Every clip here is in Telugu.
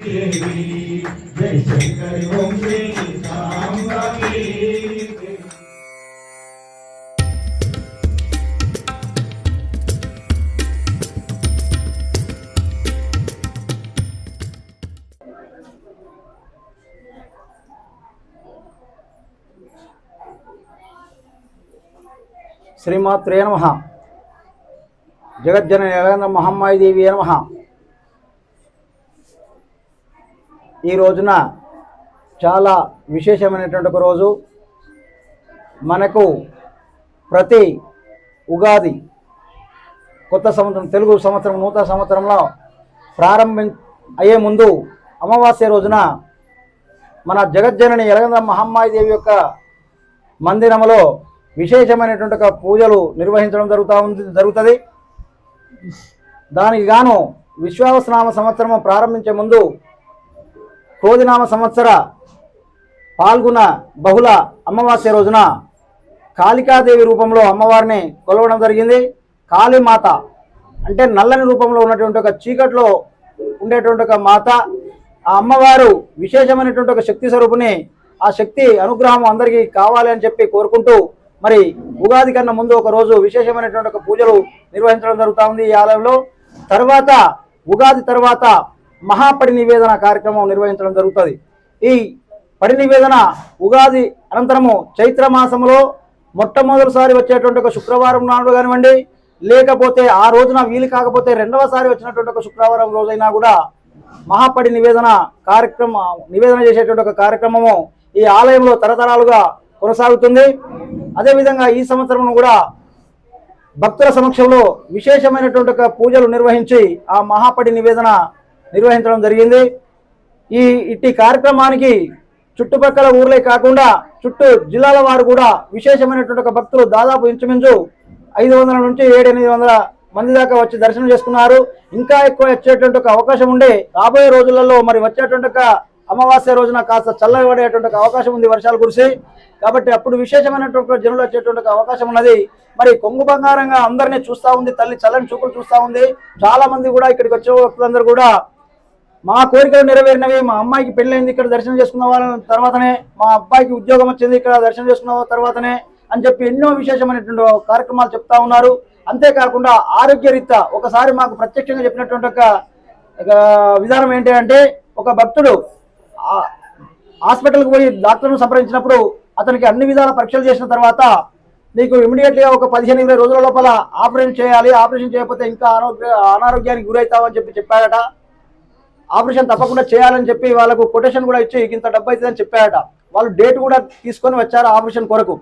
जय शंकर ओम श्री साम्बाकी। శ్రీమాత్రే నమః. జగజ్జనని యలగంద మహమ్మాయి దేవి నమః. ఈ రోజున చాలా విశేషమైనటువంటి ఒక రోజు. మనకు ప్రతి ఉగాది కొత్త సంవత్సరం, తెలుగు సంవత్సరం, నూతన సంవత్సరంలో ప్రారంభం అయ్యే ముందు అమావాస్య రోజున మన జగజ్జనని యలగంద మహమ్మాయి దేవి యొక్క మందిరంలో విశేషమైనటువంటి ఒక పూజలు నిర్వహించడం జరుగుతుంది. దానికి గాను విశ్వావసనామ సంవత్సరం ప్రారంభించే ముందు క్రోధినామ సంవత్సర పాల్గొన బహుళ అమావాస్య రోజున కాళికాదేవి రూపంలో అమ్మవారిని కొలవడం జరిగింది. కాళీమాత అంటే నల్లని రూపంలో ఉన్నటువంటి ఒక చీకట్లో ఉండేటువంటి ఒక మాత. ఆ అమ్మవారు విశేషమైనటువంటి ఒక శక్తి స్వరూపుని. ఆ శక్తి అనుగ్రహం అందరికీ కావాలి అని చెప్పి కోరుకుంటూ మరి ఉగాది కన్నా ముందు ఒక రోజు విశేషమైనటువంటి ఒక పూజలు నిర్వహించడం జరుగుతూ ఉంది ఈ ఆలయంలో. తర్వాత ఉగాది తర్వాత మహాపడి నివేదన కార్యక్రమం నిర్వహించడం జరుగుతుంది. ఈ పడి నివేదన ఉగాది అనంతరము చైత్ర మాసంలో మొట్టమొదటిసారి వచ్చేటువంటి ఒక శుక్రవారం నాడు కానివ్వండి, లేకపోతే ఆ రోజున వీలు కాకపోతే రెండవసారి వచ్చినటువంటి ఒక శుక్రవారం రోజైనా కూడా మహాపడి నివేదన చేసేటువంటి ఒక కార్యక్రమము ఈ ఆలయంలో తరతరాలుగా కొనసాగుతుంది. అదేవిధంగా ఈ సంవత్సరం కూడా భక్తుల సమక్షంలో విశేషమైనటువంటి ఒక పూజలు నిర్వహించి ఆ మహాపడి నివేదన నిర్వహించడం జరిగింది. ఇట్టి కార్యక్రమానికి చుట్టుపక్కల ఊర్లే కాకుండా చుట్టూ జిల్లాల వారు కూడా విశేషమైనటువంటి ఒక భక్తులు దాదాపు ఇంచుమించు 500 నుంచి 700-800 మంది దాకా వచ్చి దర్శనం చేసుకున్నారు. ఇంకా ఎక్కువ వచ్చేటువంటి ఒక అవకాశం ఉండే. రాబోయే రోజులలో మరి వచ్చేటువంటి ఒక అమావాస్య రోజున కాస్త చల్లగా పడేటువంటి అవకాశం ఉంది, వర్షాలు కురిసి. కాబట్టి అప్పుడు విశేషమైనటువంటి జనులు వచ్చేటువంటి అవకాశం ఉన్నది. మరి కొంగు బంగారంగా అందరినీ చూస్తూ ఉంది తల్లి, చల్లని చూపులు చూస్తూ ఉంది. చాలా మంది కూడా ఇక్కడికి వచ్చే భక్తులందరూ కూడా మా కోరికలు నెరవేరినవి, మా అమ్మాయికి పెళ్ళైంది ఇక్కడ దర్శనం చేసుకున్న వాళ్ళ తర్వాతనే, మా అబ్బాయికి ఉద్యోగం వచ్చింది ఇక్కడ దర్శనం చేసుకున్న తర్వాతనే అని చెప్పి ఎన్నో విశేషమైనటువంటి కార్యక్రమాలు చెప్తా ఉన్నారు. అంతేకాకుండా ఆరోగ్యరీత్యా ఒకసారి మాకు ప్రత్యక్షంగా చెప్పినటువంటి ఒక విధానం ఏంటి అంటే, ఒక భక్తుడు హాస్పిటల్కి పోయి డాక్టర్ను సంప్రదించినప్పుడు అతనికి అన్ని విధాల పరీక్షలు చేసిన తర్వాత నీకు ఇమీడియట్గా ఒక 15-20 రోజుల లోపల ఆపరేషన్ చేయాలి, ఆపరేషన్ చేయకపోతే ఇంకా అనారోగ్యానికి గురవుతావు అని చెప్పాడట. ఆపరేషన్ తప్పకుండా చేయాలని చెప్పి వాళ్ళకు కొటేషన్ కూడా ఇచ్చి ఇంత డబ్బు అవుతుందని చెప్పాడట. వాళ్ళు డేట్ కూడా తీసుకొని వచ్చారు ఆపరేషన్ కొరకు.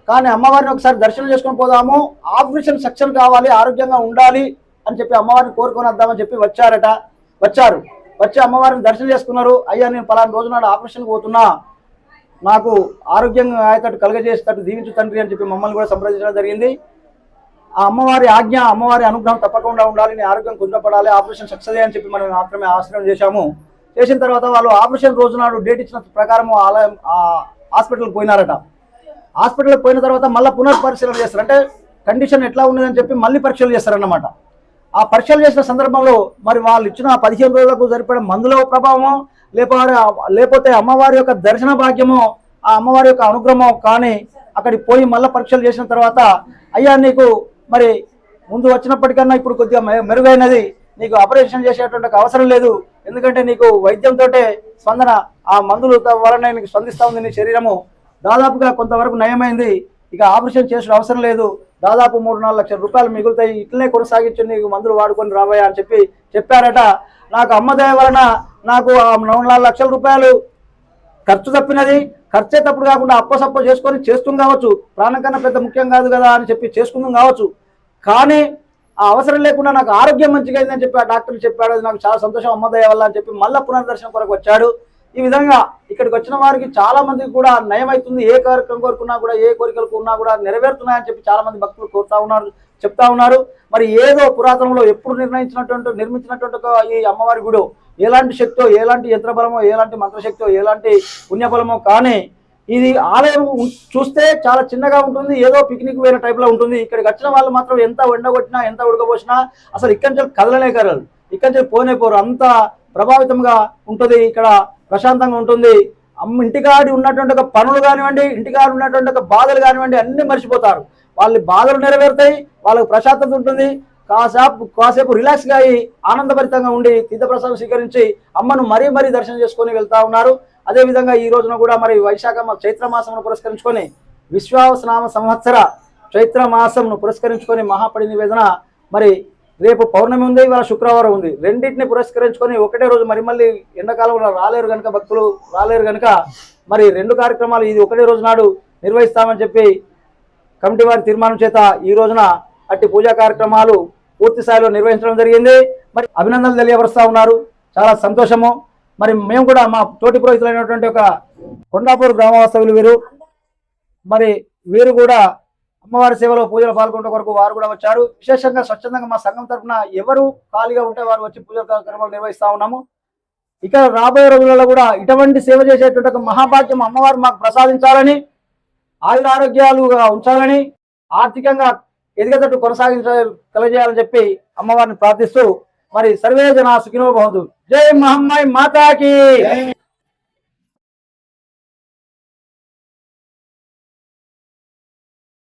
కానీ అమ్మవారిని ఒకసారి దర్శనం చేసుకొని పోదాము, ఆపరేషన్ సక్సెస్ కావాలి, ఆరోగ్యంగా ఉండాలి అని చెప్పి అమ్మవారిని కోరుకొని వద్దామని చెప్పి వచ్చారు. వచ్చి అమ్మవారిని దర్శనం చేసుకున్నారు. అయ్యా నేను పలానా రోజు నాడు ఆపరేషన్కి పోతున్నా, నాకు ఆరోగ్యంగా ఆయతట్టు కలగజేసేటట్టు దీవించు తండ్రి అని చెప్పి మమ్మల్ని కూడా సంప్రదించడం జరిగింది. ఆ అమ్మవారి ఆజ్ఞ, అమ్మవారి అనుగ్రహం తప్పకుండా ఉండాలి, నీ ఆరోగ్యం కుదుటపడాలి, ఆపరేషన్ సక్సెస్ అని చెప్పి మనం మాత్రమే ఆశ్రయం చేశాము. చేసిన తర్వాత వాళ్ళు ఆపరేషన్ రోజు నాడు డేట్ ఇచ్చిన ప్రకారం ఆలయం హాస్పిటల్కి పోయినారట. హాస్పిటల్కి పోయిన తర్వాత మళ్ళీ పునఃపరిశీలన చేస్తారు. అంటే కండిషన్ ఎట్లా ఉన్నదని చెప్పి మళ్ళీ పరీక్షలు చేస్తారన్నమాట. ఆ పరీక్షలు చేసిన సందర్భంలో మరి వాళ్ళు ఇచ్చిన 15 రోజులకు సరిపడే మందుల ప్రభావమో లేకపోతే అమ్మవారి యొక్క దర్శన భాగ్యమో, ఆ అమ్మవారి యొక్క అనుగ్రహమో కానీ అక్కడికి పోయి మళ్ళీ పరీక్షలు చేసిన తర్వాత అయ్యా నీకు మరి ముందు వచ్చినప్పటికన్నా ఇప్పుడు కొద్దిగా మెరుగైనది, నీకు ఆపరేషన్ చేసేటువంటి అవసరం లేదు, ఎందుకంటే నీకు వైద్యంతో స్పందన, ఆ మందుల వలన నీకు స్పందిస్తూ ఉంది, నీ శరీరము దాదాపుగా కొంతవరకు నయమైంది, ఇక ఆపరేషన్ చేసిన అవసరం లేదు, దాదాపు 3-4 లక్షల రూపాయలు మిగులుతాయి, ఇట్లనే కొనసాగించి నీకు మందులు వాడుకొని రాబోయా అని చెప్పి చెప్పారట. నాకు అమ్మదయ వలన నాకు 4-4 లక్షల రూపాయలు ఖర్చు తప్పినది. ఖర్చే తప్పుడు కాకుండా అప్పసప్ప చేసుకొని చేస్తుంది కావచ్చు, ప్రాణం కన్నా పెద్ద ముఖ్యం కాదు కదా అని చెప్పి చేసుకుందాం కావచ్చు, కానీ ఆ అవసరం లేకుండా నాకు ఆరోగ్యం మంచిగా అయిందని చెప్పి ఆ డాక్టర్ చెప్పాడు. అది నాకు చాలా సంతోషం అమ్మదయ వల్ల అని చెప్పి మళ్ళీ పునర్దర్శనం కొరకు వచ్చాడు. ఈ విధంగా ఇక్కడికి వచ్చిన వారికి చాలా మందికి కూడా నయమవుతుంది. ఏ కార్యక్రమం కోరుకున్నా కూడా, ఏ కోరికలు ఉన్నా కూడా నెరవేరుతున్నాయని చెప్పి చాలా మంది భక్తులు చెప్తా ఉన్నారు. మరి ఏదో పురాతనంలో ఎప్పుడు నిర్మించినటువంటి ఈ అమ్మవారి గుడి ఎలాంటి శక్తో, ఎలాంటి యంత్రబలమో, ఎలాంటి మంత్రశక్తో, ఎలాంటి పుణ్యబలమో కానీ ఇది ఆలయం చూస్తే చాలా చిన్నగా ఉంటుంది, ఏదో పిక్నిక్ పోయిన టైప్లో ఉంటుంది. ఇక్కడికి వచ్చిన వాళ్ళు మాత్రం ఎంత ఎండగొట్టినా, ఎంత ఉడకబోసినా అసలు ఇక్కడి నుంచి కదలనే కదలరు, ఇక్కడి నుంచి పోనే పోరు. అంత ప్రభావితంగా ఉంటుంది, ఇక్కడ ప్రశాంతంగా ఉంటుంది. ఇంటికాడి ఉన్నటువంటి ఒక పనులు కానివ్వండి, ఇంటికాడి ఉన్నటువంటి ఒక బాధలు కానివ్వండి అన్నీ మర్చిపోతారు. వాళ్ళ బాధలు నెరవేరుతాయి, వాళ్ళకు ప్రశాంతత ఉంటుంది. కాసేపు రిలాక్స్గా అయ్యి ఆనందభరితంగా ఉండి తీర్థప్రసాదం స్వీకరించి అమ్మను మరీ మరీ దర్శనం చేసుకొని వెళ్తా ఉన్నారు. అదేవిధంగా ఈ రోజున కూడా మరి వైశాఖ చైత్ర మాసమును పురస్కరించుకొని విశ్వావసనామ సంవత్సర చైత్ర మాసంను పురస్కరించుకొని మహాపడి నివేదన మరి రేపు పౌర్ణమి ఉంది, ఇవాళ శుక్రవారం ఉంది. రెండింటిని పురస్కరించుకొని ఒకటే రోజు మరి మళ్ళీ ఎండాకాలంలో రాలేరు కనుక, భక్తులు రాలేరు కనుక మరి రెండు కార్యక్రమాలు ఇది ఒకటే రోజు నాడు నిర్వహిస్తామని చెప్పి కమిటీ వారి తీర్మానం చేత ఈ రోజున అట్టి పూజా కార్యక్రమాలు పూర్తి స్థాయిలో నిర్వహించడం జరిగింది. మరి అభినందనలు తెలియపరుస్తూ ఉన్నారు, చాలా సంతోషము. మరి మేము కూడా మా తోటి పురోహితులైనటువంటి ఒక కొండాపూర్ గ్రామవాస్తవులు వీరు కూడా అమ్మవారి సేవలో పూజలు పాల్గొనడం కొరకు వారు కూడా వచ్చారు. విశేషంగా స్వచ్ఛందంగా మా సంఘం తరఫున ఎవరు ఖాళీగా ఉంటే వారు వచ్చి పూజల కార్యక్రమాలు నిర్వహిస్తా ఉన్నాము. ఇక రాబోయే రోజులలో కూడా ఇటువంటి సేవ చేసేటువంటి ఒక మహాభాగ్యం అమ్మవారు మాకు ప్రసాదించాలని, ఆయుర ఆరోగ్యాలుగా ఉంచాలని, ఆర్థికంగా ఎదిగేటట్టు కలజేయాలని చెప్పి అమ్మవారిని ప్రార్థిస్తూ మరి సర్వే జన సుఖినో భవంతు. జై మహమ్మాయి మాతాకి.